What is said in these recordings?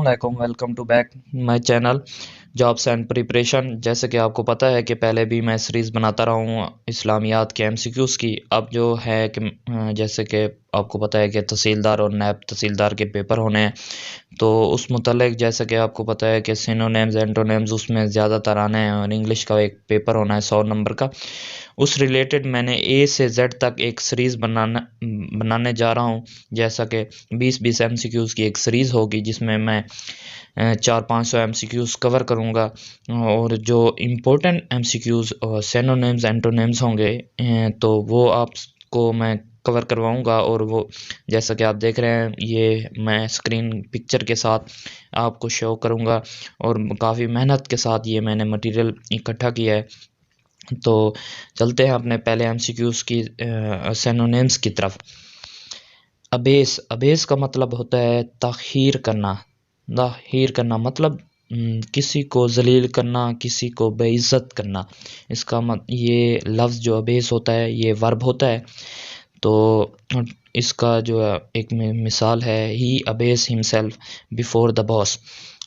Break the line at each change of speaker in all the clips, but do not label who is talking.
अस्सलाम welcome to back my channel jobs and preparation. जैसे कि आपको पता है कि पहले भी मैं सीरीज़ बनाता रहा हूँ इस्लामियात के एमसीक्यूज़ की। अब जो है कि जैसे कि आपको पता है कि तहसीलदार और नायब तहसीलदार के पेपर होने हैं, तो उस मुतल्लिक जैसे कि आपको पता है कि सिनोनिम्स एंटोनिम्स उसमें ज़्यादातर आने हैं और इंग्लिश का एक पेपर होना है 100 नंबर का। उस रिलेटेड मैंने ए से जेड तक एक सीरीज़ बनाने जा रहा हूँ। जैसा कि 20-20 एमसीक्यूज़ की एक सीरीज़ होगी जिसमें मैं 400-500 एमसीक्यूज़ कवर करूँगा और जो इम्पोर्टेंट एमसीक्यूज़ और सिनोनिम्स एंटोनिम्स होंगे तो वो आपको मैं कवर करवाऊँगा। और वो जैसा कि आप देख रहे हैं ये मैं स्क्रीन पिक्चर के साथ आपको शो करूँगा और काफ़ी मेहनत के साथ ये मैंने मटेरियल इकट्ठा किया है। तो चलते हैं अपने पहले एमसीक्यूज़ की सिनोनिम्स की तरफ। अबेस का मतलब होता है तखीर करना। मतलब किसी को जलील करना, किसी को बेइज्जत करना। ये लफ्ज़ जो अबेस होता है ये वर्ब होता है। तो इसका जो एक मिसाल है, he abase himself before the boss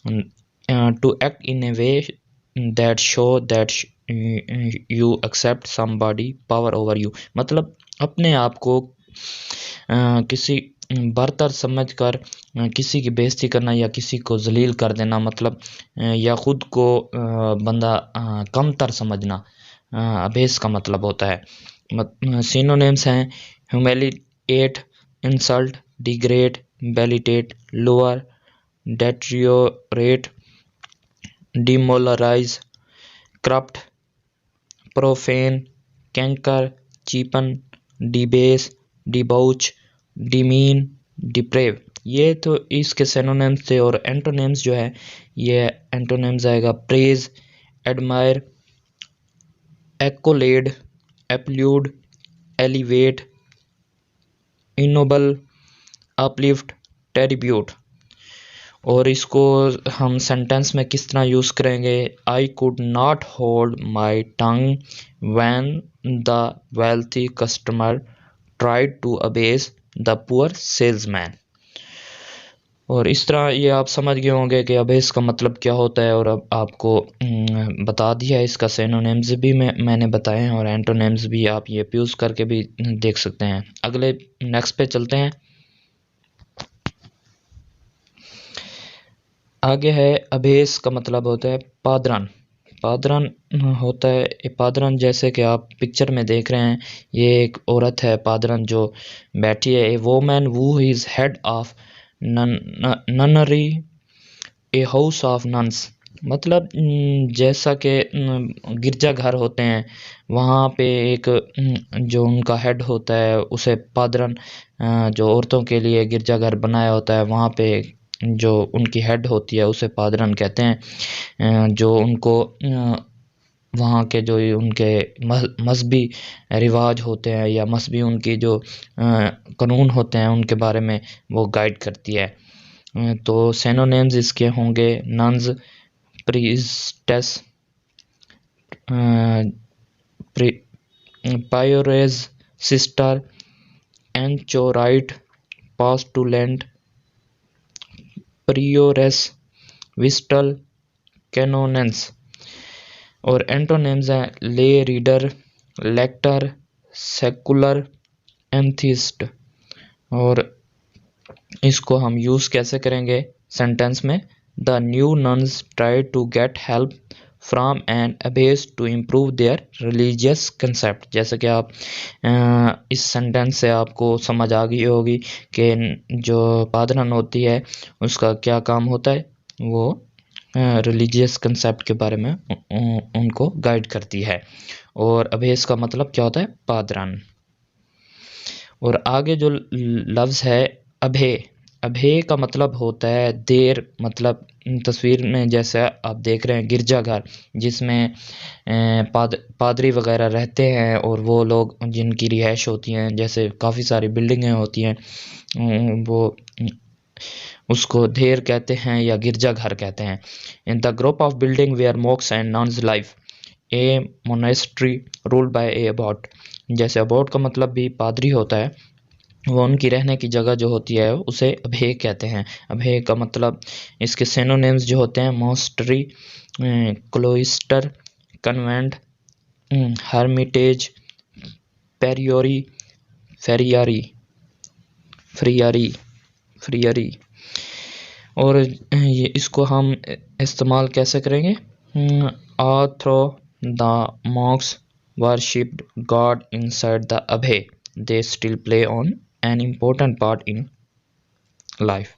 to act in a way that show that you accept somebody power over you. मतलब अपने आप को किसी बरतर समझकर किसी की बेइज्जती करना या किसी को जलील कर देना, मतलब या खुद को बंदा कमतर समझना अबेस का मतलब होता है। सिनोनिम्स हैं humiliate, insult, degrade, belittle, lower, deteriorate, demoralize, corrupt, profane, canker, cheapen, debase, debauch, demean, deprave. ये तो इसके सिनोनिम्स थे। और एंटोनिम्स जो है, ये एंटोनिम्स आएगा praise, admire, accolade, applaud, elevate, ennoble, uplift, tribute. और इसको हम सेंटेंस में किस तरह यूज़ करेंगे? I could not hold my tongue when the wealthy customer tried to abase the poor salesman. और इस तरह ये आप समझ गए होंगे कि अबेस का मतलब क्या होता है। और अब आपको बता दिया है, इसका सिनोनिम्स भी मैंने बताए हैं और एंटोनिम्स भी आप ये यूज़ करके भी देख सकते हैं। अगले नेक्स्ट पे चलते हैं। आगे है अबेस का मतलब होता है पादरन। पादरन होता है पादरन, जैसे कि आप पिक्चर में देख रहे हैं, ये एक औरत है पादरन जो बैठी है। A woman who is head of nunnery, a house of nuns. मतलब जैसा कि गिरजा घर होते हैं, वहाँ पे एक जो उनका हेड होता है उसे पादरन, जो औरतों के लिए गिरजा घर बनाया होता है, वहाँ पे जो उनकी हेड होती है उसे पादरन कहते हैं। जो उनको वहाँ के जो उनके मजहबी रिवाज होते हैं या मजहबी उनकी जो कानून होते हैं उनके बारे में वो गाइड करती है। तो सिनोनिम्स इसके होंगे नन्स, प्रीस्टेस, पायोरेज, सिस्टर, एंचोराइट, पास्टुलेंट, प्रियोरेस, विस्टल, कैनोनेंस। और एंटोनिम्स हैं ले रीडर, लेक्टर, सेकुलर, एंथिस्ट। और इसको हम यूज़ कैसे करेंगे सेंटेंस में? The new nuns try to get help from an abbess to improve their religious concept. जैसे कि आप इस सेंटेंस से आपको समझ आ गई होगी कि जो पादरन होती है उसका क्या काम होता है। वो रिलीजियस कंसेप्ट के बारे में उनको गाइड करती है। और अबेस का मतलब क्या होता है? पादरन। और आगे जो लफ्ज़ है अभे, अभे का मतलब होता है देर। मतलब तस्वीर में जैसे आप देख रहे हैं गिरजाघर जिसमें पादरी वगैरह रहते हैं और वो लोग जिनकी रिहाइश होती हैं, जैसे काफ़ी सारी बिल्डिंगें होती हैं, वो उसको देर कहते हैं या गिरजाघर कहते हैं। In the group of building where monks and nuns life, a monastery ruled by a abbot. जैसे अबॉट का मतलब भी पादरी होता है, वो उनकी रहने की जगह जो होती है उसे अभय कहते हैं। अभय का मतलब इसके सिनोनिम्स जो होते हैं मॉस्टरी, क्लोइस्टर, कन्वेंट, हर्मिटेज, पेरियोरी, फेरियारी, फ्रियारी, फ्रियरी। और ये इसको हम इस्तेमाल कैसे करेंगे? all through the monks worshipped God inside the Abhay, they still play on an important part in life।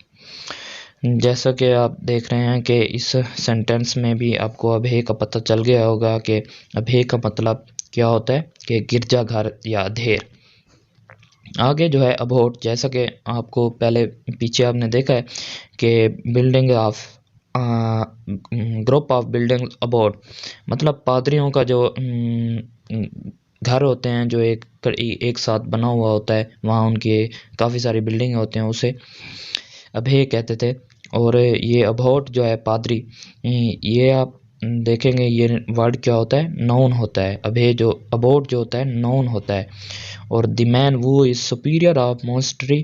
जैसा कि आप देख रहे हैं कि इस सेंटेंस में भी आपको अभय का पता चल गया होगा कि अभय का मतलब क्या होता है कि गिरजाघर या अधेर। आगे जो है अबोट, जैसा कि आपको पहले पीछे आपने देखा है कि building of group of building abode मतलब पादरियों का जो घर होते हैं जो एक साथ बना हुआ होता है, वहाँ उनके काफ़ी सारी बिल्डिंग होते हैं, उसे अभय कहते थे। और ये अबोट जो है पादरी, ये आप देखेंगे ये वर्ड क्या होता है? नाउन होता है। अभय जो अबोट जो होता है नाउन होता है। और the man who is superior of monastery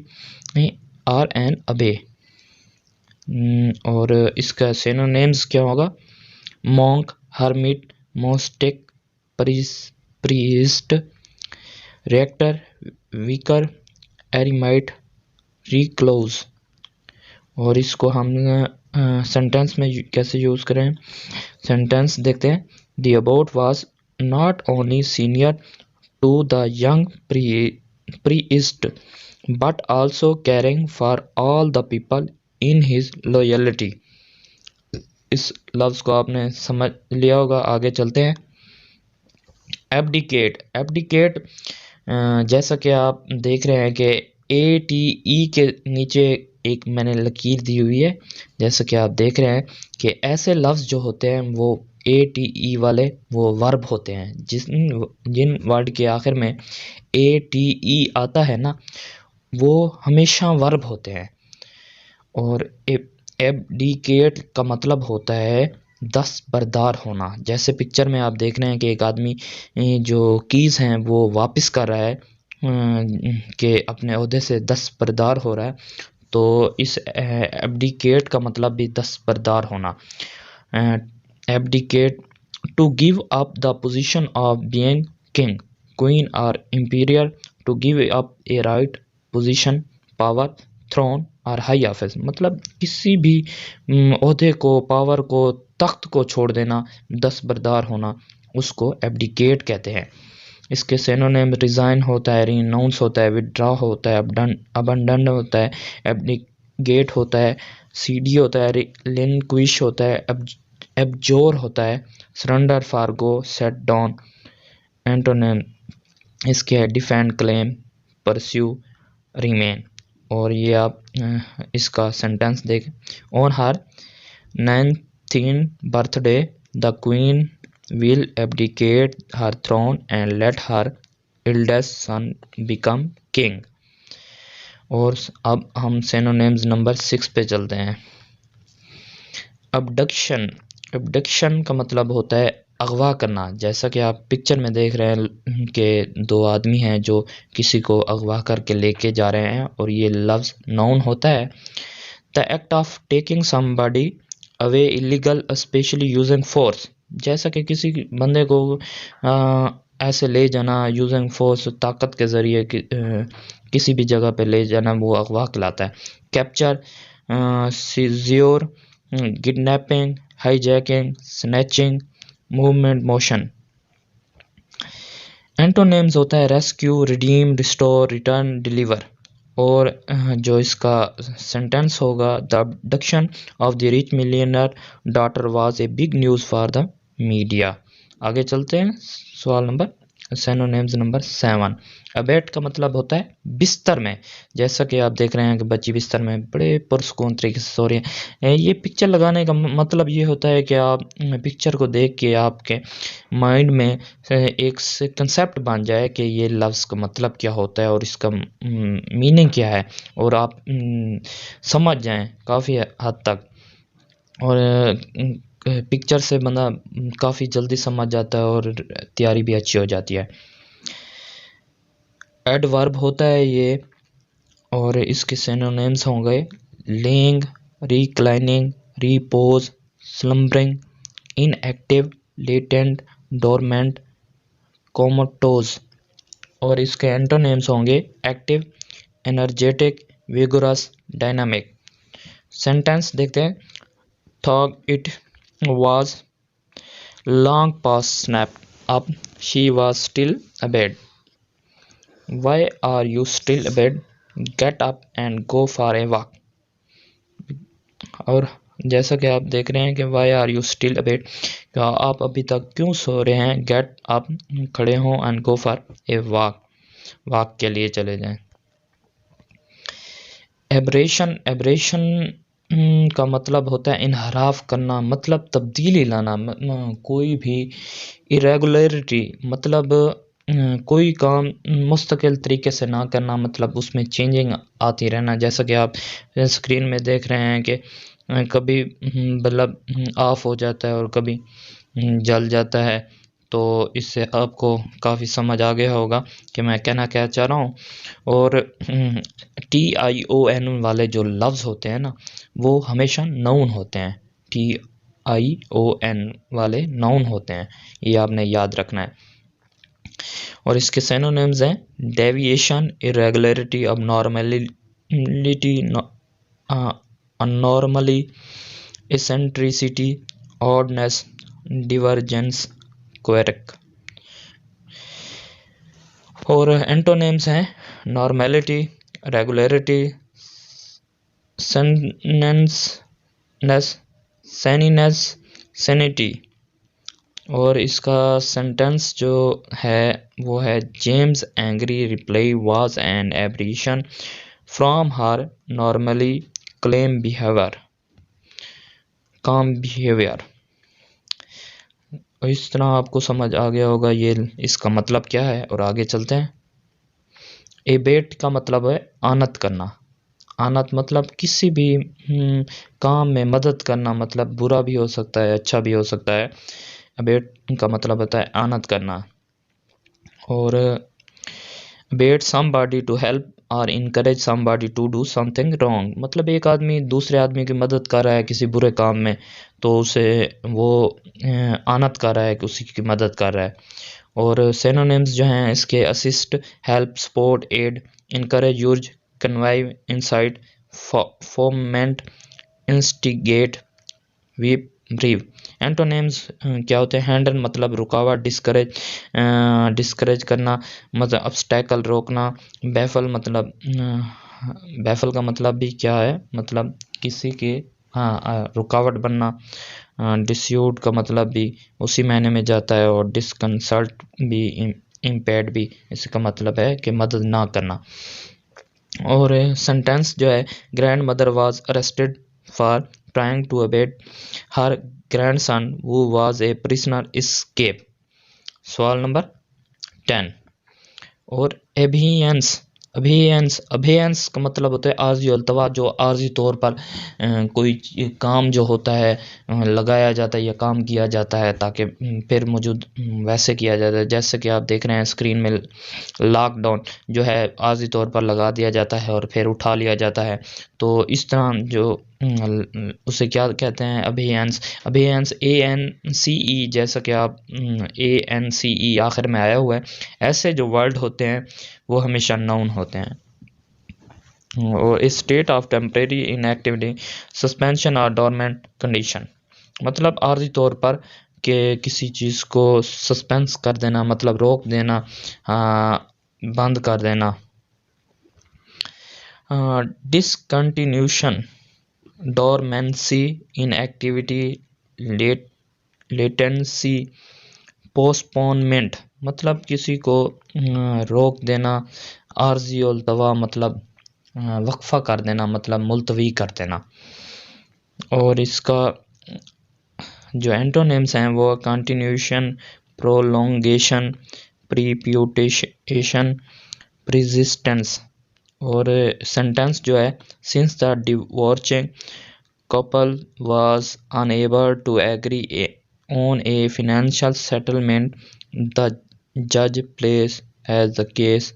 or an abbey. और इसका सिनोनिम्स क्या होगा? Monk, hermit, mystic, priest, rector, vicar, eremite, recluse. और इसको हम सेंटेंस में कैसे यूज़ करें? सेंटेंस देखते हैं। The abode was not only senior to the young priest but also caring for all the people in his loyalty। इस लफ्ज को आपने समझ लिया होगा। आगे चलते हैं। एब्डिकेट, एब्डिकेट जैसा कि आप देख रहे हैं कि ATE के नीचे एक मैंने लकीर दी हुई है। जैसा कि आप देख रहे हैं कि ऐसे लफ्ज़ जो होते हैं वो ATE वाले वो वर्ब होते हैं। जिन वर्ड के आखिर में ATE आता है ना, वो हमेशा वर्ब होते हैं। और एब्डिकेट का मतलब होता है दस्तबरदार होना। जैसे पिक्चर में आप देख रहे हैं कि एक आदमी जो कीज़ हैं वो वापस कर रहा है कि अपने ओहदे से दस्तबरदार हो रहा है। तो इस एब्डिकेट का मतलब भी दस्तबरदार होना। Abdicate, to give up the position of being king, queen और emperor, to give up a right position, power, throne और हाई ऑफिस। मतलब किसी भी ओहदे को, पावर को, तख्त को छोड़ देना, दस्तबरदार होना, उसको एब्डिकेट कहते हैं। इसके सिनोनिम रिज़ाइन होता है, रिनाउंस होता है, विड्रॉ होता है, अबंडन होता है, एब्डिकेट होता है, सीडी होता है, रिलिंक्विश होता है, एब्जोर होता है, surrender, Fargo, set down. Antonym इसके है डिफेंड, क्लेम, परस्यू, रिमेन। और ये आप इसका सेंटेंस देखें। On her 19th birthday the queen will abdicate her throne and let her eldest son become king। और अब हम सिनोनिम्स नंबर 6 पे चलते हैं। अबडक्शन, अबडक्शन का मतलब होता है अगवा करना। जैसा कि आप पिक्चर में देख रहे हैं कि दो आदमी हैं जो किसी को अगवा करके लेके जा रहे हैं, और ये लफ्ज़ नाउन होता है। The act of taking somebody away illegal, specially using force. जैसा कि किसी बंदे को ऐसे ले जाना यूजिंग फोर्स, ताकत के ज़रिए किसी भी जगह पे ले जाना, वो अगवा कहलाता है। Capture, seizure, kidnapping, hijacking, snatching, movement, motion. Antonyms होता है rescue, redeem, restore, return, deliver. और जो इसका सेंटेंस होगा, the abduction of the rich millionaire daughter was a big news for the media. आगे चलते हैं। सवाल नंबर सिनोनिम्स नंबर 7। अबेट का मतलब होता है बिस्तर में। जैसा कि आप देख रहे हैं कि बच्ची बिस्तर में बड़े पुरसकून तरीके से सो रही है। ये पिक्चर लगाने का मतलब ये होता है कि आप पिक्चर को देख के आपके माइंड में एक कंसेप्ट बन जाए कि ये लफ्ज़ का मतलब क्या होता है और इसका मीनिंग क्या है, और आप समझ जाएं काफ़ी हद तक। और पिक्चर से बंदा काफ़ी जल्दी समझ जाता है और तैयारी भी अच्छी हो जाती है। एडवर्ब होता है ये और इसके सिनोनिम्स होंगे lying, reclining, repose, slumbering, inactive, latent, dormant, comatose. और इसके एंटोनिम्स होंगे active, energetic, vigorous, dynamic. Sentence देखते हैं। Though it was long past sunup, she was still abed. Why are you still abed, get up and go for a walk. और जैसा कि आप देख रहे हैं कि why are you still abed, क्या आप अभी तक क्यों सो रहे हैं। गेट अप, खड़े हों, and go for a walk, walk के लिए चले जाएं। एब्रेशन, एब्रेशन का मतलब होता है इनहराफ करना, मतलब तब्दीली लाना। कोई भी इरेगुलरिटी, मतलब कोई काम मुस्तकिल तरीके से ना करना, मतलब उसमें चेंजिंग आती रहना। जैसा कि आप स्क्रीन में देख रहे हैं कि कभी बल्ब ऑफ हो जाता है और कभी जल जाता है। तो इससे आपको काफ़ी समझ आ गया होगा कि मैं कहना क्या चाह रहा हूँ। और TION वाले जो लफ्ज़ होते हैं ना, वो हमेशा नाउन होते हैं। TION वाले नाउन होते हैं, ये आपने याद रखना है। और इसके सिनोनिम्स हैं deviation, irregularity, abnormality, anomaly, eccentricity, oddness, divergence, quirk. और एंटोनिम्स हैं नॉर्मेलिटी, रेगुलरिटी, सैनीनेस, सैनिटी। और इसका सेंटेंस जो है वो है James angry reply was an aberration from her normally claim behaviour, calm behaviour. इस तरह आपको समझ आ गया होगा ये इसका मतलब क्या है। और आगे चलते हैं। एबेट का मतलब है आनत करना। आनत मतलब किसी भी काम में मदद करना, मतलब बुरा भी हो सकता है, अच्छा भी हो सकता है। अबेट का मतलब होता है आनत करना। और अबेट समबॉडी टू हेल्प और encourage somebody to do something wrong, मतलब एक आदमी दूसरे आदमी की मदद कर रहा है किसी बुरे काम में, तो उसे वो आनत कर रहा है कि उसी की मदद कर रहा है। और सिनोनिम्स जो हैं इसके assist, help, support, aid, encourage, use, connive, incite, foment, instigate, whip, brew. Antonyms क्या होते हैं। हैंडल मतलब रुकावट, डिस्करेज, डिस्करेज करना, मतलब ऑब्स्टेकल, रोकना। बैफल मतलब बैफल का मतलब भी क्या है, मतलब किसी के रुकावट बनना। डिस्यूट का मतलब भी उसी महीने में जाता है। और डिस्कंसल्ट भी, इम्पेड भी, इसका मतलब है कि मदद ना करना। और सेंटेंस जो है grandmother was arrested for trying to abet her grandson who was a prisoner escape. सवाल नंबर 10। और एभियंस, अभियंस का मतलब होता है आर्जी अल्तवा, जो आर्जी तौर पर कोई काम जो होता है लगाया जाता है या काम किया जाता है ताकि फिर मौजूद वैसे किया जाता है। जैसे कि आप देख रहे हैं स्क्रीन में, लॉकडाउन जो है आर्जी तौर पर लगा दिया जाता है और फिर उठा लिया जाता है। तो इस तरह जो उसे क्या कहते हैं, अभियंस। अभियंस ANCE, जैसा कि आप ANCE आखिर में आया हुआ है। ऐसे जो वर्ड होते हैं वो हमेशा नाउन होते हैं। और state of temporary inactivity, suspension और डोरमेंट कंडीशन, मतलब आर्जी तौर पर कि किसी चीज़ को सस्पेंस कर देना, मतलब रोक देना, बंद कर देना। डिसकंटिन्यूशन, डोरमेंसी, इनएक्टिविटी, लेटेंसी, पोस्टपोनमेंट, मतलब किसी को रोक देना। आर्जी अल्तवा मतलब वक्फा कर देना, मतलब मुलतवी कर देना। और इसका जो एंटोनिम्स हैं वो कंटिन्यूशन, प्रोलोंगेशन, प्रीप्यूटेशन, प्रिजिस्टेंस। और सेंटेंस जो है since the divorcing couple was unable to agree on a financial settlement, the judge placed as the case,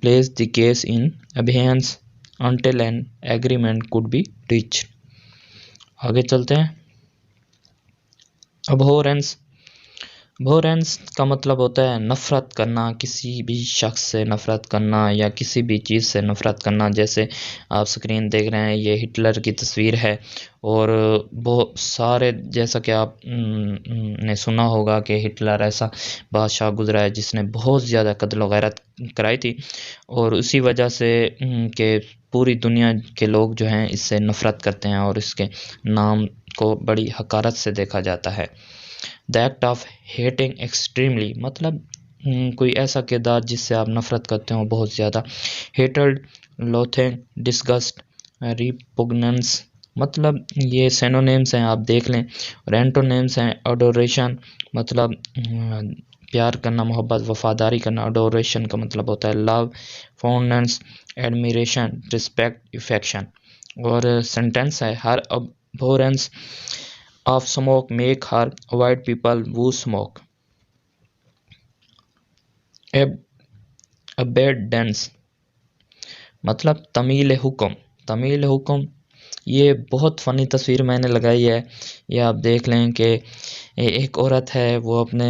place the case in abeyance until an agreement could be reached। आगे चलते हैं। abhorrence abhorrence का मतलब होता है नफ़रत करना, किसी भी शख्स से नफ़रत करना या किसी भी चीज़ से नफ़रत करना। जैसे आप स्क्रीन देख रहे हैं, ये हिटलर की तस्वीर है और बहुत सारे, जैसा कि आप ने सुना होगा कि हिटलर ऐसा बादशाह गुजरा है जिसने बहुत ज़्यादा कत्ल वगैरत कराई थी और उसी वजह से कि पूरी दुनिया के लोग जो हैं इससे नफ़रत करते हैं और इसके नाम को बड़ी हकारत से देखा जाता है। The act of hating extremely मतलब कोई ऐसा किरदार जिससे आप नफ़रत करते हो बहुत ज़्यादा। हेटर्ड, लोथिंग, डिस्गस्ट, रिपुग्नेंस मतलब ये सिनोनिम्स हैं, आप देख लें। और एंटोनिम्स हैं अडोरेशन मतलब प्यार करना, मोहब्बत, वफादारी करना। अडोरेशन का मतलब होता है लव, फॉन्डनेस, एडमिरेशन, रिस्पेक्ट, इफेक्शन। और सेंटेंस है हर abhorrence of smoke make her avoid people who smoke। abundance मतलब तमील हुक्म। तमील हुक्म ये बहुत फ़नी तस्वीर मैंने लगाई है, ये आप देख लें कि एक औरत है वो अपने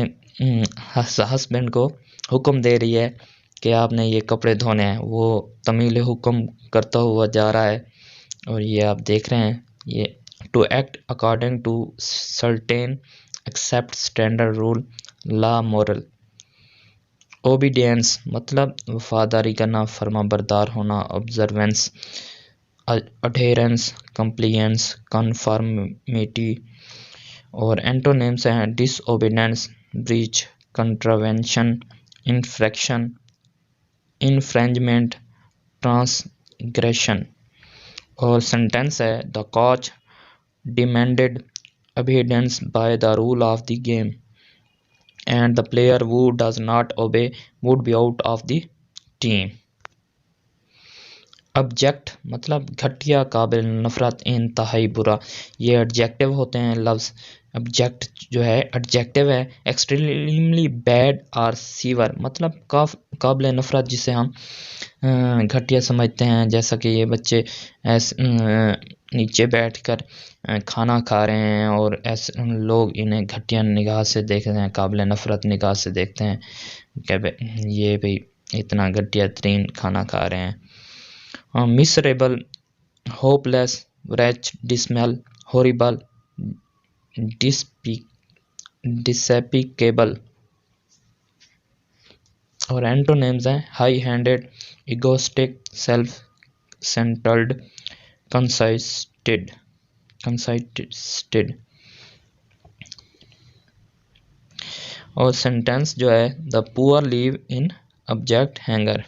हस्बैंड को हुक्म दे रही है कि आपने ये कपड़े धोने हैं, वो तमील हुक्म करता हुआ जा रहा है और ये आप देख रहे हैं। ये to act according to certain accept standard rule law moral. Obedience मतलब वफादारी करना, फर्मा बरदार होना। Observance, adherence, compliance, conformity. और एंटोनिम्स हैं disobedience, breach, contravention, infraction, infringement, transgression. और सेंटेंस है the coach demanded obedience by the rule of the game and the player who does not obey would be out of the team। Object मतलब घटिया, काबिल नफ़रत, इंतहाई बुरा। ये adjective होते हैं लफ्ज़। ऑब्जेक्ट जो है एडजेक्टिव है। एक्सट्रीमली बैड और सीवर मतलब काबिल नफ़रत जिसे हम घटिया समझते हैं। जैसा कि ये बच्चे ऐसे नीचे बैठकर खाना खा रहे हैं और ऐसे लोग इन्हें घटिया निगाह से देख रहे हैं, काबिल नफ़रत निगाह से देखते हैं कि ये भी इतना घटिया तरीन खाना खा रहे हैं। Miserable, hopeless, wretched, dismal, horrible, despicable। और एंटोनिम्स हैं high handed, egoistic, self centred, conceited. और सेंटेंस जो है the poor live in abject hunger.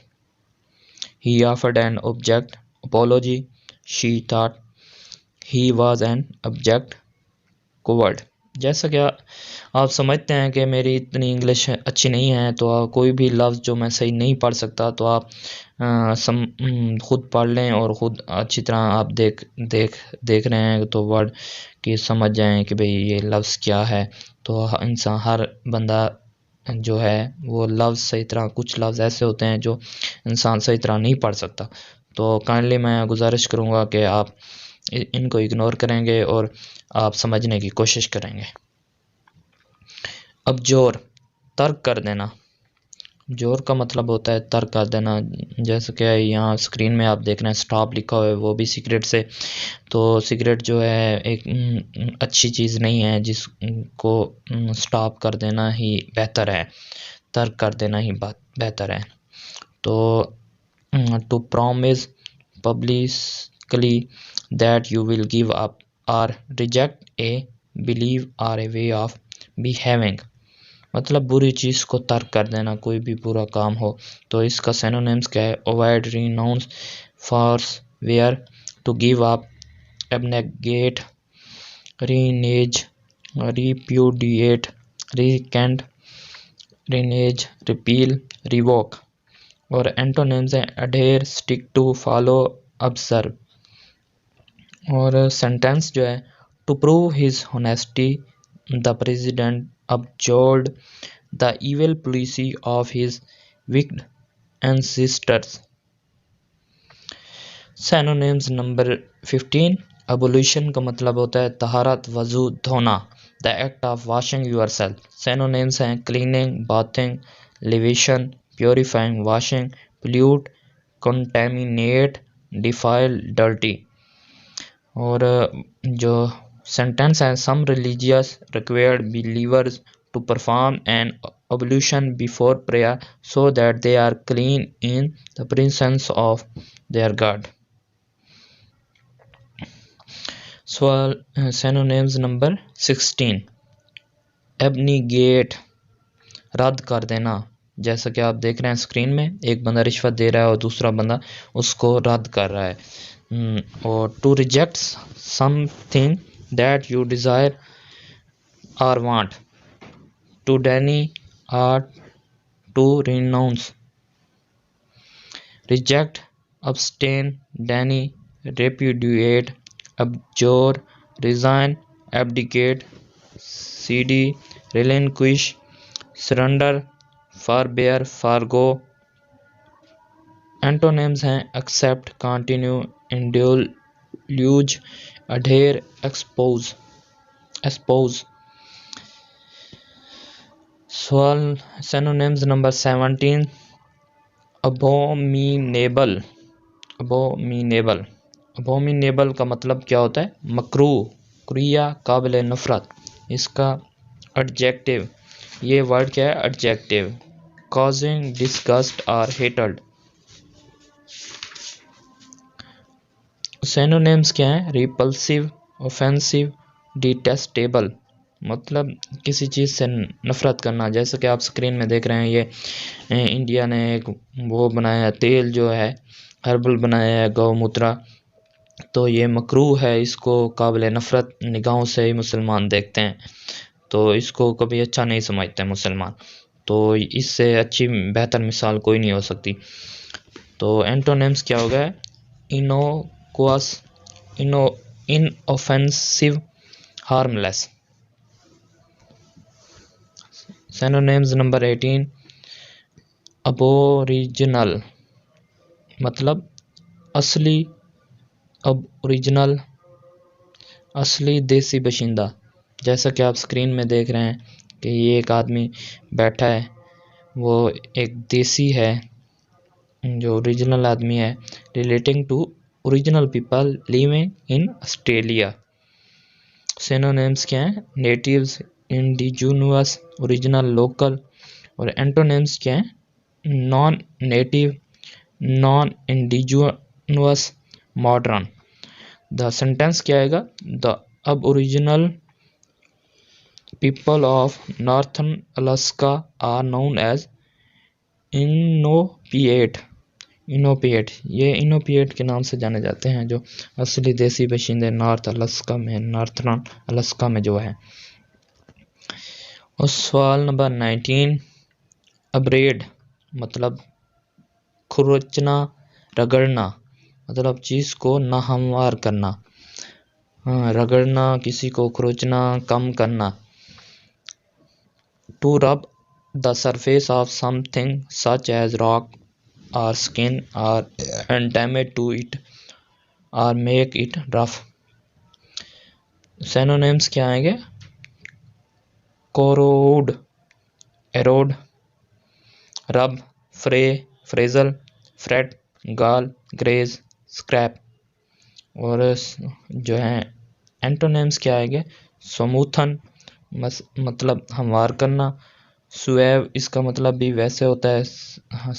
He offered an object apology. She thought he was an object coward। जैसा कि आप समझते हैं कि मेरी इतनी इंग्लिश अच्छी नहीं है, तो कोई भी लफ्ज़ जो मैं सही नहीं पढ़ सकता तो आप खुद पढ़ लें और ख़ुद अच्छी तरह आप देख रहे हैं तो वर्ड की समझ जाएं कि भाई ये लफ्ज़ क्या है। तो इंसान, हर बंदा जो है वो लफ्ज़ सही तरह, कुछ लफ्ज़ ऐसे होते हैं जो इंसान सही तरह नहीं पढ़ सकता। तो काइंडली मैं गुजारिश करूँगा कि आप इनको इग्नोर करेंगे और आप समझने की कोशिश करेंगे। अब जोर, तर्क कर देना। जोर का मतलब होता है तर्क कर देना। जैसे कि यहाँ स्क्रीन में आप देख रहे हैं स्टॉप लिखा हुआ है, वो भी सिगरेट से। तो सिगरेट जो है एक अच्छी चीज़ नहीं है, जिसको स्टॉप कर देना ही बेहतर है, तर्क कर देना ही बेहतर है। तो to promise publicly that you will give up और reject a belief or a way of behaving मतलब बुरी चीज़ को तर्क कर देना, कोई भी बुरा काम हो। तो इसका सिनोनिम्स क्या है? Avoid, renounce, forswear, to give up, abnegate, renege, repudiate, recant, renege, repeal, revoke. और एंटोनिम्स हैं adhere, stick to, follow, observe. और सेंटेंस जो है to prove his honesty the president abjured the evil policy of his wicked ancestors. Synonyms number 15. Ablution का मतलब होता है तहारत, वजू, धोना, the act of washing yourself. Synonyms हैं cleaning, bathing, libation, purifying, washing, pollute, contaminate, defile, dirty. और जो sentence है, some religious required believers to perform an ablution before prayer so that they are clean in the presence of their God. Synonyms number 16. Abnegate, रद्द कर देना. जैसा कि आप देख रहे हैं स्क्रीन में, एक बंदा रिश्वत दे रहा है और दूसरा बंदा उसको रद्द कर रहा है. और to reject something that you desire or want, to deny or to renounce. Reject, abstain, deny, repudiate, abjure, resign, abdicate, cede, relinquish, surrender, forbear, forgo. Antonyms हैं accept, continue, indulge, adhere, espouse. Synonyms number 17. Abominable. Abominable का मतलब क्या होता है? मकरूह, क्रिया, काबिल नफरत. इसका एडजेक्टिव, ये वर्ड क्या है? Adjective. causing disgust or hatred. Synonyms क्या है? repulsive, offensive, detestable. मतलब किसी चीज़ से नफरत करना. जैसे कि आप स्क्रीन में देख रहे हैं, ये इंडिया ने एक वो बनाया है, तेल जो है हर्बल बनाया है, गौमूत्र. तो ये मकरूह है, इसको काबिल नफरत निगाहों से ही मुसलमान देखते हैं, तो इसको कभी अच्छा नहीं समझते मुसलमान. तो इससे अच्छी बेहतर मिसाल कोई नहीं हो सकती. तो एंटोनिम्स क्या हो गया? Innocuous, inoffensive, harmless. Synonyms number 18. Aboriginal मतलब असली, ओरिजिनल, असली, देसी बशिंदा. जैसा कि आप स्क्रीन में देख रहे हैं कि ये एक आदमी बैठा है, वो एक देसी है जो ओरिजिनल आदमी है. Relating to original people living in Australia. Synonyms क्या हैं? Natives, indigenous, original, local. और एंटोनिम्स क्या हैं? Non native, non indigenous, modern. The sentence क्या आएगा? The people of northern Alaska are known as Inupiat. ये इनोपिएट के नाम से जाने जाते हैं, जो असली देसी बशिंदे नॉर्थ अलास्का में, नॉर्थर्न अलास्का में जो है. और सवाल नंबर 19. अब्रेड मतलब खुरचना, रगड़ना, मतलब चीज़ को नाहमवार करना. रगड़ना, किसी को खुरचना, कम करना. To rub the surface of something such as rock or skin and damage to it or make it rough. Synonyms क्या आएंगे? corrode, erode, rub, fray, frazzle, fret, gall, graze, scrap. और जो है एंटोनिम्स क्या आएंगे? smoothen मतलब हमवार करना. Suave, इसका मतलब भी वैसे होता है,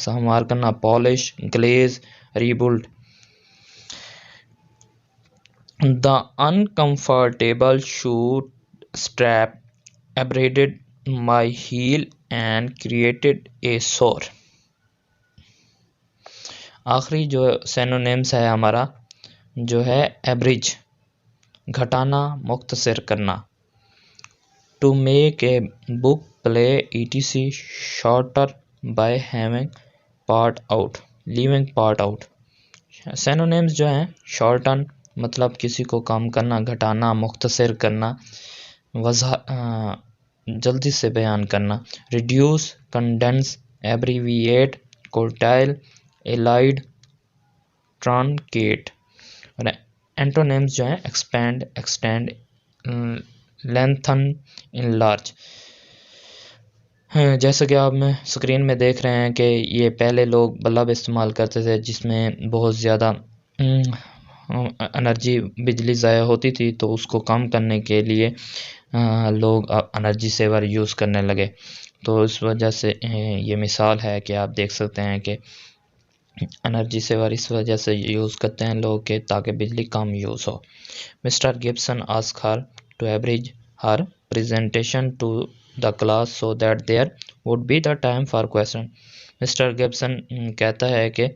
हमवार करना. Polish, glaze, rebuild. The uncomfortable shoe strap abraded my heel and created a sore. आखिरी जो सिनोनिम्स है हमारा, जो है एब्रिज, घटाना, मुख्तसर करना. To make a book, play, etc. shorter by having part out, leaving part out. Synonyms जो हैं, shorten मतलब किसी को कम करना, घटाना, मुख्तसर करना, जल्दी से बयान करना. reduce, condense, abbreviate, quartile, allied, truncate. और एंटोनिम्स जो है एक्सपैंड, एक्सटेंड, लेंथन, इनलार्ज। जैसा कि आप में स्क्रीन में देख रहे हैं कि ये पहले लोग बल्ब इस्तेमाल करते थे जिसमें बहुत ज़्यादा एनर्जी, बिजली ज़ाया होती थी, तो उसको कम करने के लिए लोग एनर्जी सेवर यूज़ करने लगे। तो इस वजह से ये मिसाल है कि आप देख सकते हैं कि एनर्जी सेवर इस वजह से यूज़ करते हैं लोग के ताकि बिजली कम यूज़ हो। Mister Gibson ask her to average her presentation to the class so that there would be the time for question. Mister Gibson कहता है कि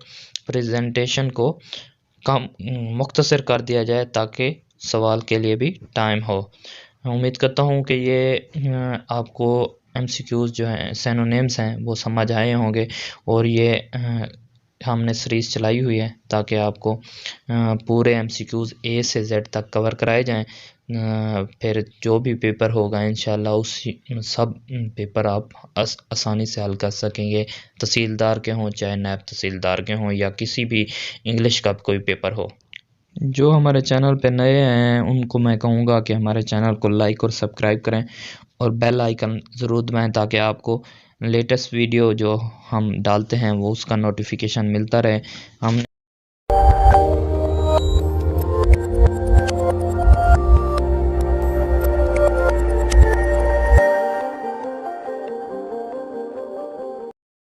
प्रेजेंटेशन को कम मुख्तसर कर दिया जाए ताकि सवाल के लिए भी टाइम हो। उम्मीद करता हूँ कि ये आपको MCQs जो हैं, सिनोनिम्स हैं, वो समझ आए होंगे। और ये हमने सीरीज़ चलाई हुई है ताकि आपको पूरे MCQs A से Z तक कवर कराए जाएं। फिर जो भी पेपर होगा इंशाल्लाह उसी सब पेपर आप आसानी से हल कर सकेंगे, तहसीलदार के हों चाहे नायब तहसीलदार के हों या किसी भी इंग्लिश का कोई पेपर हो। जो हमारे चैनल पे नए हैं उनको मैं कहूँगा कि हमारे चैनल को लाइक और सब्सक्राइब करें और बेल आइकन ज़रूर दबाएं ताकि आपको लेटेस्ट वीडियो जो हम डालते हैं वो उसका नोटिफिकेशन मिलता रहे। हम